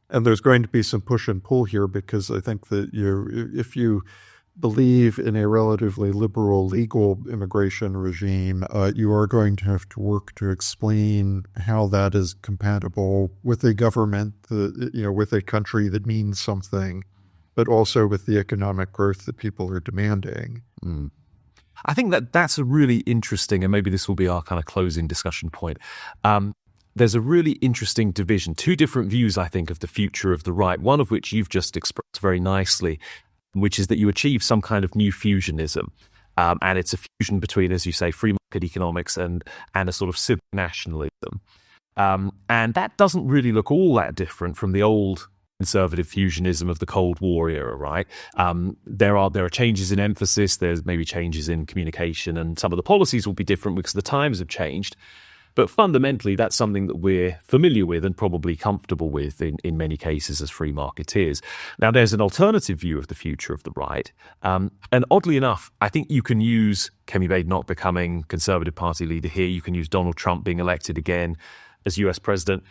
there's going to be some push and pull here, because I think that if you believe in a relatively liberal legal immigration regime, you are going to have to work to explain how that is compatible with a government, with a country that means something, but also with the economic growth that people are demanding. Mm. I think that's a really interesting, and maybe this will be our kind of closing discussion point. There's a really interesting division, two different views, I think, of the future of the right, one of which you've just expressed very nicely, which is that you achieve some kind of new fusionism. And it's a fusion between, as you say, free market economics and a sort of civic nationalism. And that doesn't really look all that different from the old conservative fusionism of the Cold War era, right? There are changes in emphasis, there's maybe changes in communication, and some of the policies will be different because the times have changed. But fundamentally, that's something that we're familiar with and probably comfortable with in many cases as free marketeers. Now, there's an alternative view of the future of the right. And oddly enough, I think you can use Kemi Badenoch becoming Conservative Party leader here. You can use Donald Trump being elected again as US president.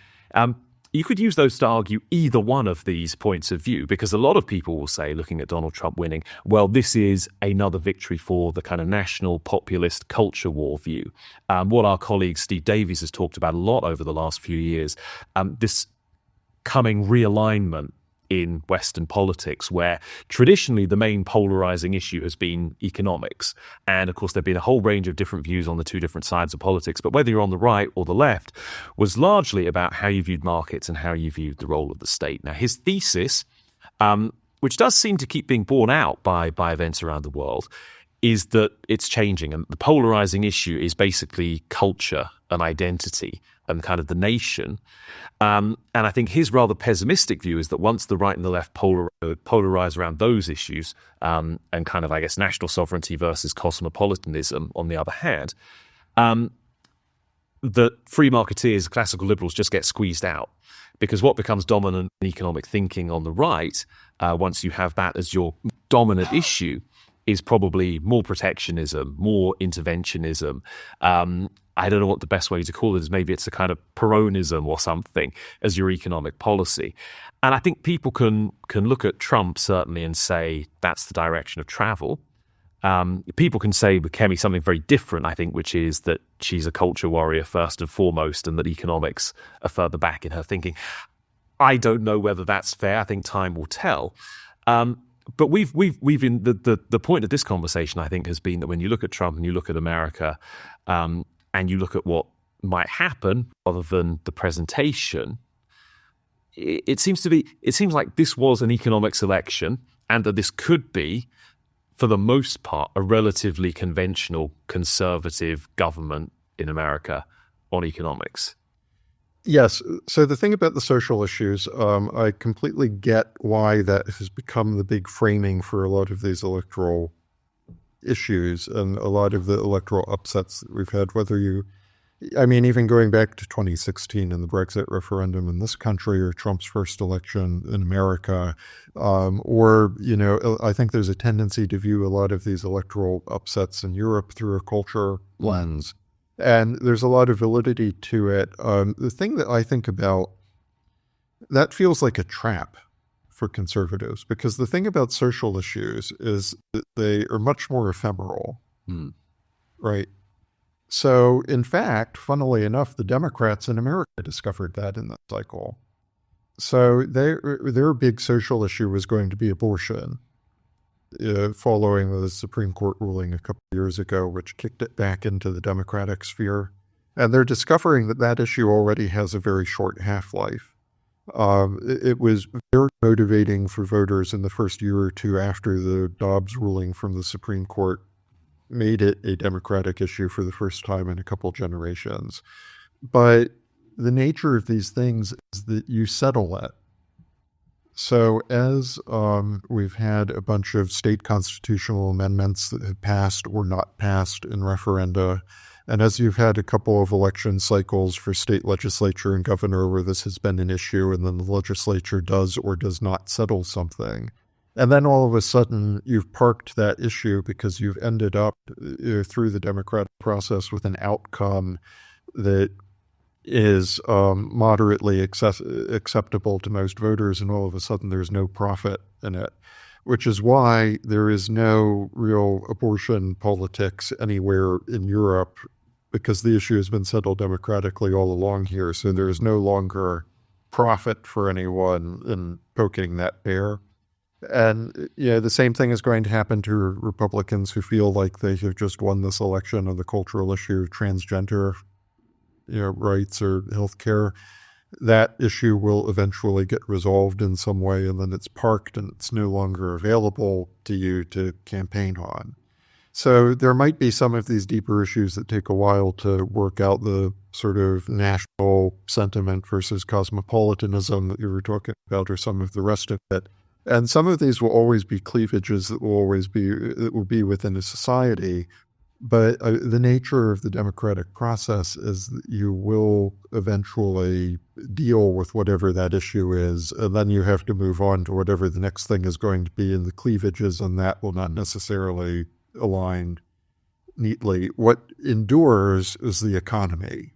You could use those to argue either one of these points of view, because a lot of people will say, looking at Donald Trump winning, well, this is another victory for the kind of national populist culture war view. What our colleague Steve Davies has talked about a lot over the last few years, this coming realignment in Western politics, where traditionally the main polarizing issue has been economics. And of course, there've been a whole range of different views on the two different sides of politics. But whether you're on the right or the left was largely about how you viewed markets and how you viewed the role of the state. Now, his thesis, which does seem to keep being borne out by events around the world, is that it's changing. And the polarizing issue is basically culture and identity and kind of the nation. And I think his rather pessimistic view is that once the right and the left polarize around those issues, and kind of, I guess, national sovereignty versus cosmopolitanism on the other hand, that free marketeers, classical liberals, just get squeezed out. Because what becomes dominant in economic thinking on the right, once you have that as your dominant issue, is probably more protectionism, more interventionism. I don't know what the best way to call it is. Maybe it's a kind of Peronism or something as your economic policy. And I think people can look at Trump certainly and say that's the direction of travel. People can say with Kemi something very different, I think, which is that she's a culture warrior first and foremost, and that economics are further back in her thinking. I don't know whether that's fair. I think time will tell. But we've in the point of this conversation, I think, has been that when you look at Trump and you look at America, and you look at what might happen rather than the presentation, it seems like this was an economics election, and that this could be, for the most part, a relatively conventional conservative government in America on economics. Yes. So the thing about the social issues, I completely get why that has become the big framing for a lot of these electoral issues and a lot of the electoral upsets that we've had, even going back to 2016 and the Brexit referendum in this country, or Trump's first election in America, I think there's a tendency to view a lot of these electoral upsets in Europe through a culture lens. And there's a lot of validity to it. The thing that I think about, that feels like a trap for conservatives, because the thing about social issues is that they are much more ephemeral, right? So, in fact, funnily enough, the Democrats in America discovered that in that cycle. So their big social issue was going to be abortion, following the Supreme Court ruling a couple of years ago, which kicked it back into the Democratic sphere. And they're discovering that that issue already has a very short half-life. It was very motivating for voters in the first year or two after the Dobbs ruling from the Supreme Court made it a Democratic issue for the first time in a couple generations. But the nature of these things is that you settle it. So as we've had a bunch of state constitutional amendments that have passed or not passed in referenda, and as you've had a couple of election cycles for state legislature and governor where this has been an issue, and then the legislature does or does not settle something, and then all of a sudden you've parked that issue because you've ended up through the democratic process with an outcome that is moderately acceptable to most voters, and all of a sudden there's no profit in it, which is why there is no real abortion politics anywhere in Europe, because the issue has been settled democratically all along here. So there is no longer profit for anyone in poking that bear. And the same thing is going to happen to Republicans who feel like they have just won this election on the cultural issue of transgender rights or healthcare. That issue will eventually get resolved in some way, and then it's parked and it's no longer available to you to campaign on. So there might be some of these deeper issues that take a while to work out, the sort of national sentiment versus cosmopolitanism that you were talking about, or some of the rest of it. And some of these will always be cleavages that will be within a society. But the nature of the democratic process is that you will eventually deal with whatever that issue is, and then you have to move on to whatever the next thing is going to be in the cleavages, and that will not necessarily align neatly. What endures is the economy.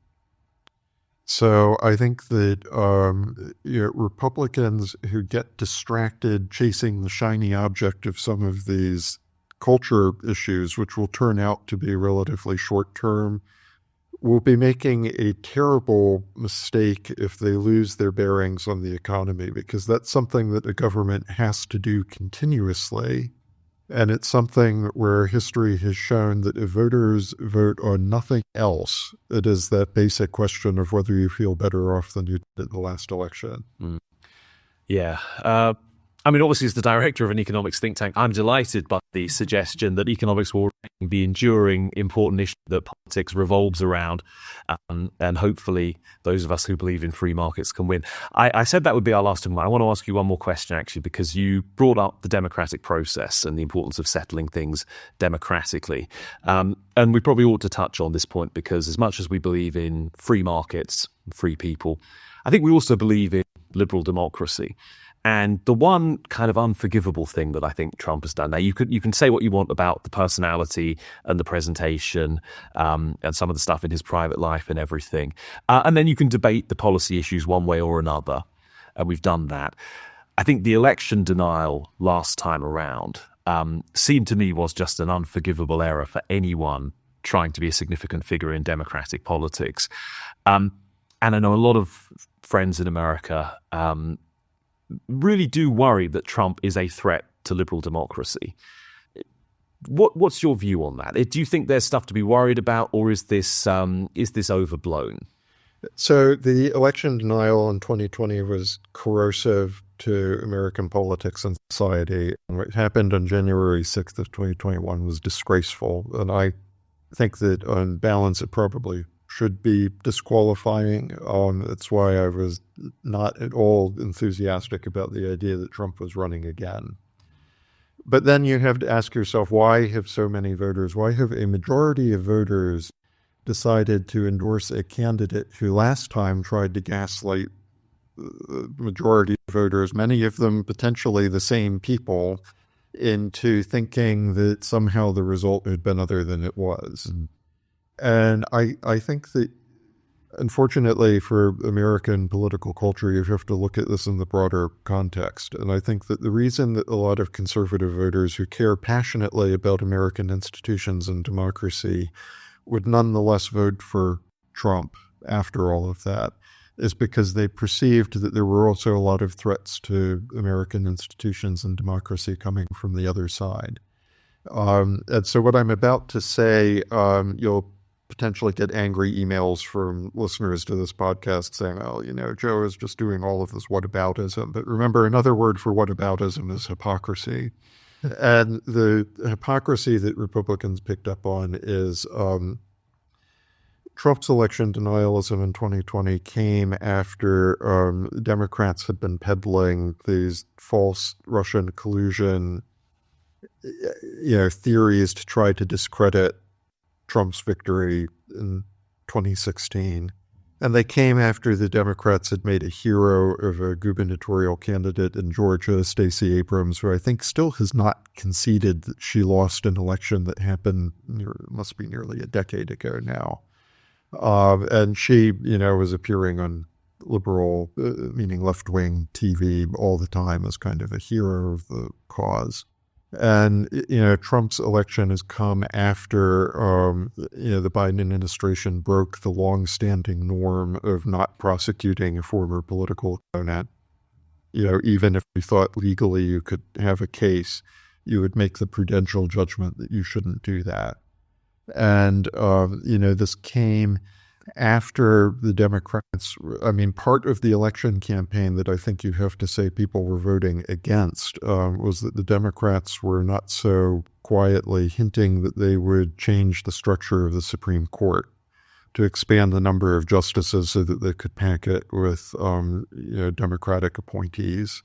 So I think that Republicans who get distracted chasing the shiny object of some of these culture issues, which will turn out to be relatively short-term, will be making a terrible mistake if they lose their bearings on the economy, because that's something that a government has to do continuously. And it's something where history has shown that if voters vote on nothing else, it is that basic question of whether you feel better off than you did in the last election. Yeah. I mean, obviously, as the director of an economics think tank, I'm delighted by the suggestion that economics will remain the enduring, important issue that politics revolves around. And hopefully, those of us who believe in free markets can win. I said that would be our last one. I want to ask you one more question, actually, because you brought up the democratic process and the importance of settling things democratically. And we probably ought to touch on this point, because as much as we believe in free markets, free people, I think we also believe in liberal democracy. And the one kind of unforgivable thing that I think Trump has done, now you can say what you want about the personality and the presentation and some of the stuff in his private life and everything. And then you can debate the policy issues one way or another. And we've done that. I think the election denial last time around seemed to me was just an unforgivable error for anyone trying to be a significant figure in democratic politics. And I know a lot of friends in America really do worry that Trump is a threat to liberal democracy. What's your view on that? Do you think there's stuff to be worried about, or is this overblown? So the election denial in 2020 was corrosive to American politics and society. And what happened on January 6th of 2021 was disgraceful. And I think that on balance, it probably should be disqualifying. That's why I was not at all enthusiastic about the idea that Trump was running again. But then you have to ask yourself, why have a majority of voters decided to endorse a candidate who last time tried to gaslight the majority of voters, many of them potentially the same people, into thinking that somehow the result had been other than it was? And I think that, unfortunately for American political culture, you have to look at this in the broader context. And I think that the reason that a lot of conservative voters who care passionately about American institutions and democracy would nonetheless vote for Trump after all of that is because they perceived that there were also a lot of threats to American institutions and democracy coming from the other side. And so what I'm about to say, you'll potentially get angry emails from listeners to this podcast saying, oh, Joe is just doing all of this whataboutism. But remember, another word for whataboutism is hypocrisy. And the hypocrisy that Republicans picked up on is Trump's election denialism in 2020 came after Democrats had been peddling these false Russian collusion theories to try to discredit Trump's victory in 2016. And they came after the Democrats had made a hero of a gubernatorial candidate in Georgia, Stacey Abrams, who I think still has not conceded that she lost an election that happened, must be nearly a decade ago now. And she, was appearing on liberal, meaning left-wing TV all the time as kind of a hero of the cause. And, Trump's election has come after, the Biden administration broke the longstanding norm of not prosecuting a former political opponent. Even if you thought legally you could have a case, you would make the prudential judgment that you shouldn't do that. And, this came after the Democrats, part of the election campaign that I think you have to say people were voting against was that the Democrats were not so quietly hinting that they would change the structure of the Supreme Court to expand the number of justices so that they could pack it with, Democratic appointees.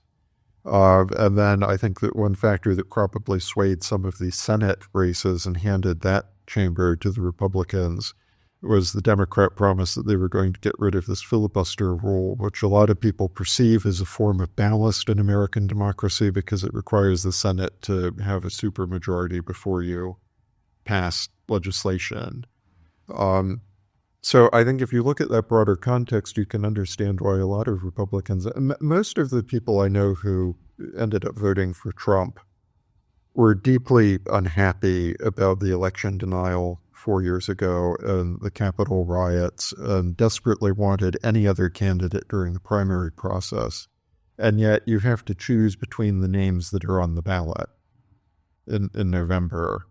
And then I think that one factor that probably swayed some of the Senate races and handed that chamber to the Republicans was the Democrat promise that they were going to get rid of this filibuster rule, which a lot of people perceive as a form of ballast in American democracy because it requires the Senate to have a supermajority before you pass legislation. So I think if you look at that broader context, you can understand why a lot of Republicans, most of the people I know who ended up voting for Trump, were deeply unhappy about the election denial 4 years ago and the Capitol riots and desperately wanted any other candidate during the primary process. And yet you have to choose between the names that are on the ballot in November.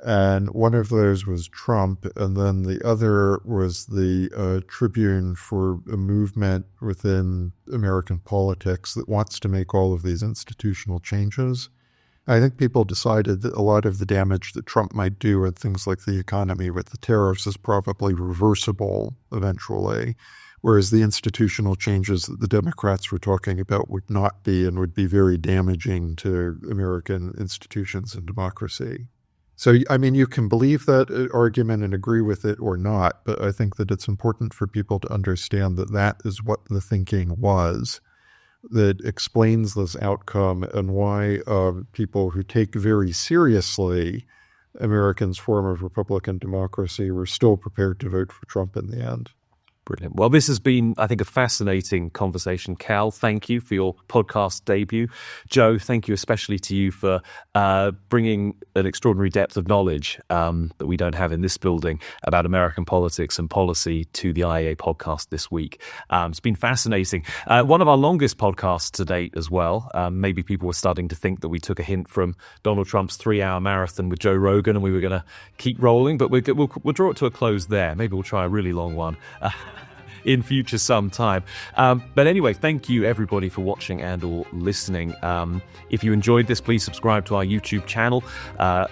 And one of those was Trump, and then the other was the tribune for a movement within American politics that wants to make all of these institutional changes. I think people decided that a lot of the damage that Trump might do with things like the economy with the tariffs is probably reversible eventually, whereas the institutional changes that the Democrats were talking about would not be, and would be very damaging to American institutions and democracy. So, I mean, you can believe that argument and agree with it or not, but I think that it's important for people to understand that that is what the thinking was that explains this outcome, and why people who take very seriously Americans' form of Republican democracy were still prepared to vote for Trump in the end. Brilliant. Well, this has been, I think, a fascinating conversation. Cal, thank you for your podcast debut. Joe, thank you especially to you for bringing an extraordinary depth of knowledge that we don't have in this building about American politics and policy to the IEA podcast this week. It's been fascinating. One of our longest podcasts to date as well. Maybe people were starting to think that we took a hint from Donald Trump's 3-hour marathon with Joe Rogan and we were going to keep rolling, but we'll draw it to a close there. Maybe we'll try a really long one in future sometime. But anyway, thank you everybody for watching and or listening. If you enjoyed this, please subscribe to our YouTube channel,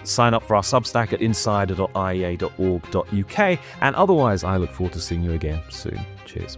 sign up for our Substack at insider.iea.org.uk, and otherwise I look forward to seeing you again soon. Cheers.